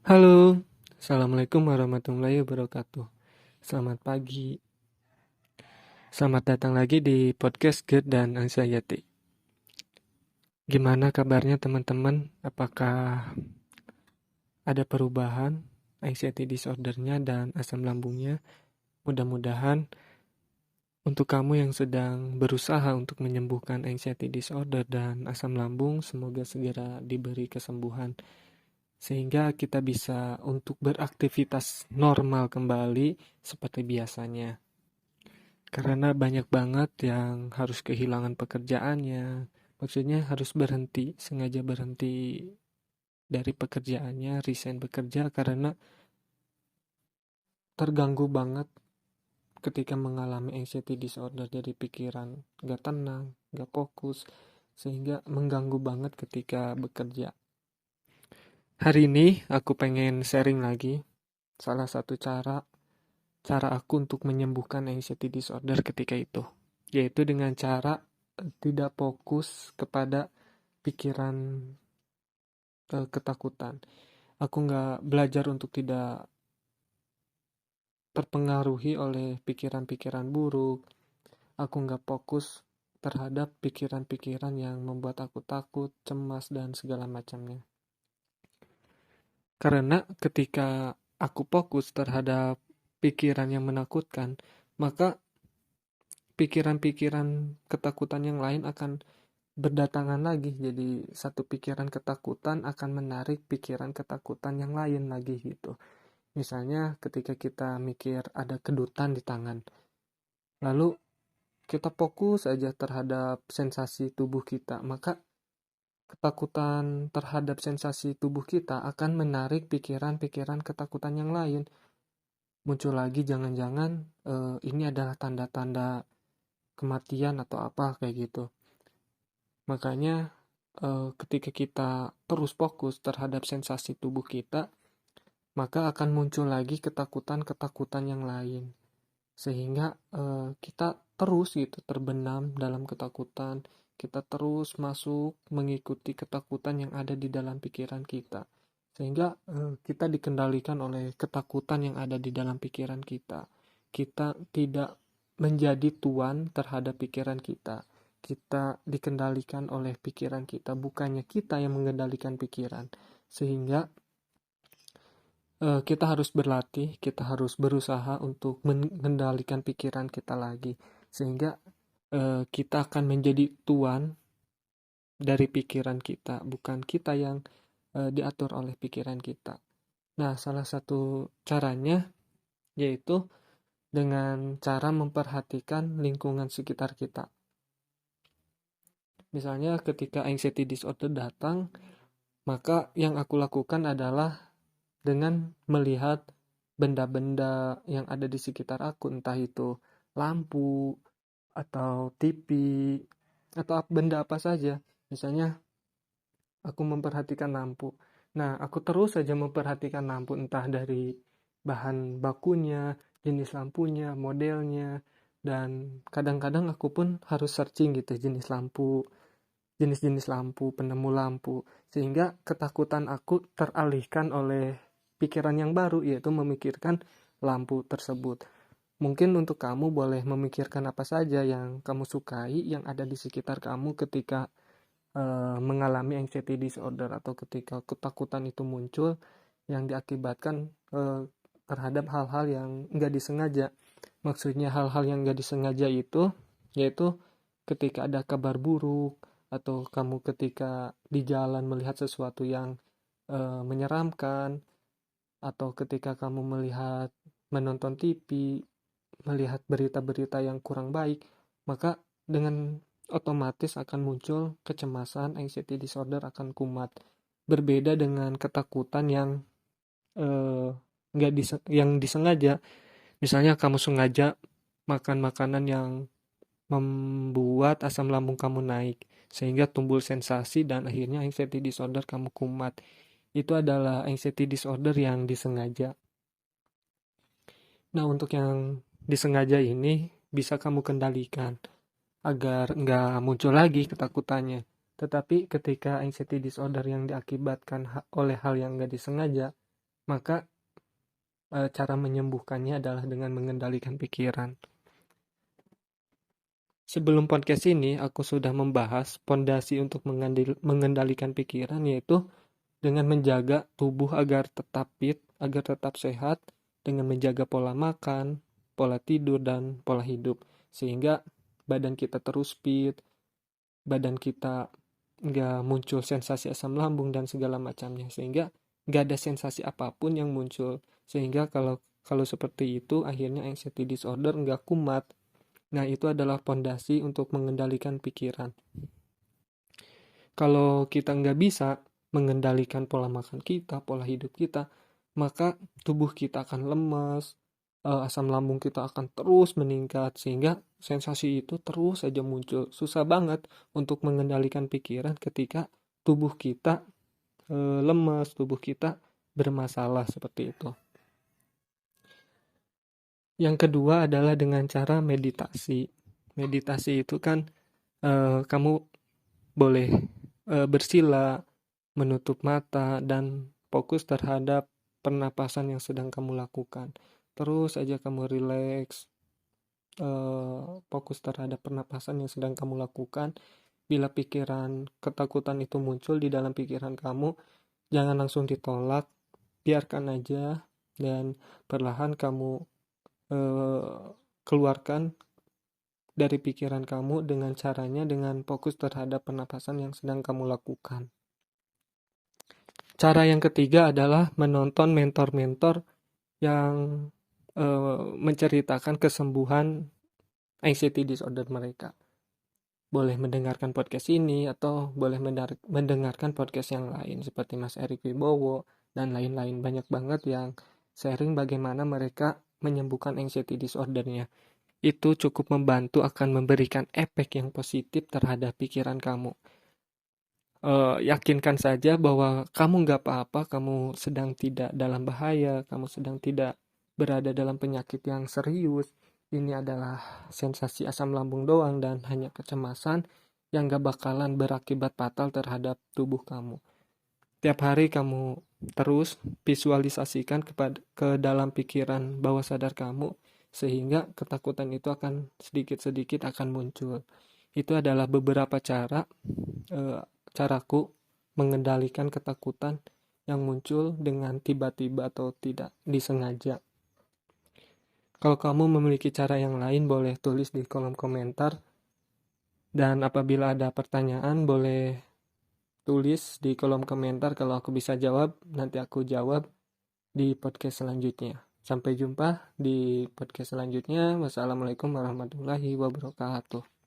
Halo, Assalamualaikum warahmatullahi wabarakatuh. Selamat pagi, selamat datang lagi di podcast GERD dan Anxiety. Gimana kabarnya teman-teman? Apakah ada perubahan anxiety disordernya dan asam lambungnya? Mudah-mudahan untuk kamu yang sedang berusaha untuk menyembuhkan anxiety disorder dan asam lambung, semoga segera diberi kesembuhan. Sehingga kita bisa untuk beraktivitas normal kembali seperti biasanya. Karena banyak banget yang harus kehilangan pekerjaannya. Maksudnya harus berhenti, sengaja berhenti dari pekerjaannya, resign bekerja karena terganggu banget ketika mengalami anxiety disorder. Jadi pikiran gak tenang, gak fokus, sehingga mengganggu banget ketika bekerja. Hari ini aku pengen sharing lagi salah satu cara aku untuk menyembuhkan anxiety disorder ketika itu, yaitu dengan cara tidak fokus kepada pikiran ketakutan. Aku nggak belajar untuk tidak terpengaruhi oleh pikiran-pikiran buruk. Aku nggak fokus terhadap pikiran-pikiran yang membuat aku takut, cemas, dan segala macamnya. Karena ketika aku fokus terhadap pikiran yang menakutkan, maka pikiran-pikiran ketakutan yang lain akan berdatangan lagi. Jadi satu pikiran ketakutan akan menarik pikiran ketakutan yang lain lagi gitu. Misalnya ketika kita mikir ada kedutan di tangan, lalu kita fokus aja terhadap sensasi tubuh kita, maka ketakutan terhadap sensasi tubuh kita akan menarik pikiran-pikiran ketakutan yang lain. Muncul lagi jangan-jangan ini adalah tanda-tanda kematian atau apa kayak gitu. Makanya ketika kita terus fokus terhadap sensasi tubuh kita, maka akan muncul lagi ketakutan-ketakutan yang lain. Sehingga kita terus gitu terbenam dalam ketakutan, kita terus masuk mengikuti ketakutan yang ada di dalam pikiran kita. Sehingga kita dikendalikan oleh ketakutan yang ada di dalam pikiran kita. Kita tidak menjadi tuan terhadap pikiran kita. Kita dikendalikan oleh pikiran kita, bukannya kita yang mengendalikan pikiran. Sehingga kita harus berlatih, kita harus berusaha untuk mengendalikan pikiran kita lagi. Sehingga kita akan menjadi tuan dari pikiran kita, bukan kita yang diatur oleh pikiran kita. Nah, salah satu caranya yaitu dengan cara memperhatikan lingkungan sekitar kita. Misalnya ketika anxiety disorder datang, maka yang aku lakukan adalah dengan melihat benda-benda yang ada di sekitar aku, entah itu lampu atau TV atau benda apa saja. Misalnya aku memperhatikan lampu. Nah, aku terus saja memperhatikan lampu, entah dari bahan bakunya, jenis lampunya, modelnya, dan kadang-kadang aku pun harus searching gitu jenis-jenis lampu, penemu lampu, sehingga ketakutan aku teralihkan oleh pikiran yang baru, yaitu memikirkan lampu tersebut. Mungkin untuk kamu boleh memikirkan apa saja yang kamu sukai, yang ada di sekitar kamu ketika mengalami anxiety disorder atau ketika ketakutan itu muncul yang diakibatkan terhadap hal-hal yang nggak disengaja. Maksudnya hal-hal yang nggak disengaja itu yaitu ketika ada kabar buruk atau kamu ketika di jalan melihat sesuatu yang menyeramkan, atau ketika kamu menonton TV, melihat berita-berita yang kurang baik, maka dengan otomatis akan muncul kecemasan, anxiety disorder akan kumat. Berbeda dengan ketakutan yang nggak yang disengaja. Misalnya kamu sengaja makan makanan yang membuat asam lambung kamu naik, sehingga timbul sensasi dan akhirnya anxiety disorder kamu kumat. Itu adalah anxiety disorder yang disengaja. Nah, untuk yang disengaja ini bisa kamu kendalikan agar nggak muncul lagi ketakutannya. Tetapi ketika anxiety disorder yang diakibatkan oleh hal yang nggak disengaja, maka cara menyembuhkannya adalah dengan mengendalikan pikiran. Sebelum podcast ini, aku sudah membahas pondasi untuk mengendalikan pikiran, yaitu dengan menjaga tubuh agar tetap fit, agar tetap sehat, dengan menjaga pola makan, pola tidur, dan pola hidup. Sehingga badan kita terus fit, badan kita nggak muncul sensasi asam lambung dan segala macamnya. Sehingga nggak ada sensasi apapun yang muncul. Sehingga kalau seperti itu, akhirnya anxiety disorder nggak kumat. Nah, itu adalah pondasi untuk mengendalikan pikiran. Kalau kita nggak bisa mengendalikan pola makan kita, pola hidup kita, maka tubuh kita akan lemas, asam lambung kita akan terus meningkat, sehingga sensasi itu terus saja muncul. Susah banget untuk mengendalikan pikiran ketika tubuh kita lemas, tubuh kita bermasalah seperti itu. Yang kedua adalah dengan cara meditasi. Meditasi itu kan kamu boleh bersila, menutup mata, dan fokus terhadap pernapasan yang sedang kamu lakukan. Terus aja kamu rileks, fokus terhadap pernapasan yang sedang kamu lakukan. Bila pikiran ketakutan itu muncul di dalam pikiran kamu, jangan langsung ditolak, biarkan aja, dan perlahan kamu keluarkan dari pikiran kamu dengan caranya dengan fokus terhadap pernapasan yang sedang kamu lakukan. Cara yang ketiga adalah menonton mentor-mentor yang menceritakan kesembuhan anxiety disorder mereka. Boleh mendengarkan podcast ini atau boleh mendengarkan podcast yang lain seperti Mas Erik Wibowo dan lain-lain. Banyak banget yang sharing bagaimana mereka menyembuhkan anxiety disordernya. Itu cukup membantu, akan memberikan efek yang positif terhadap pikiran kamu. Yakinkan saja bahwa kamu nggak apa-apa, kamu sedang tidak dalam bahaya, kamu sedang tidak berada dalam penyakit yang serius. Ini adalah sensasi asam lambung doang dan hanya kecemasan yang nggak bakalan berakibat fatal terhadap tubuh kamu. Tiap hari kamu terus visualisasikan ke dalam pikiran bawah sadar kamu, sehingga ketakutan itu akan sedikit-sedikit akan muncul. Itu adalah beberapa caraku mengendalikan ketakutan yang muncul dengan tiba-tiba atau tidak disengaja. Kalau kamu memiliki cara yang lain, boleh tulis di kolom komentar. Dan apabila ada pertanyaan, boleh tulis di kolom komentar. Kalau aku bisa jawab, nanti aku jawab di podcast selanjutnya. Sampai jumpa di podcast selanjutnya. Wassalamualaikum warahmatullahi wabarakatuh.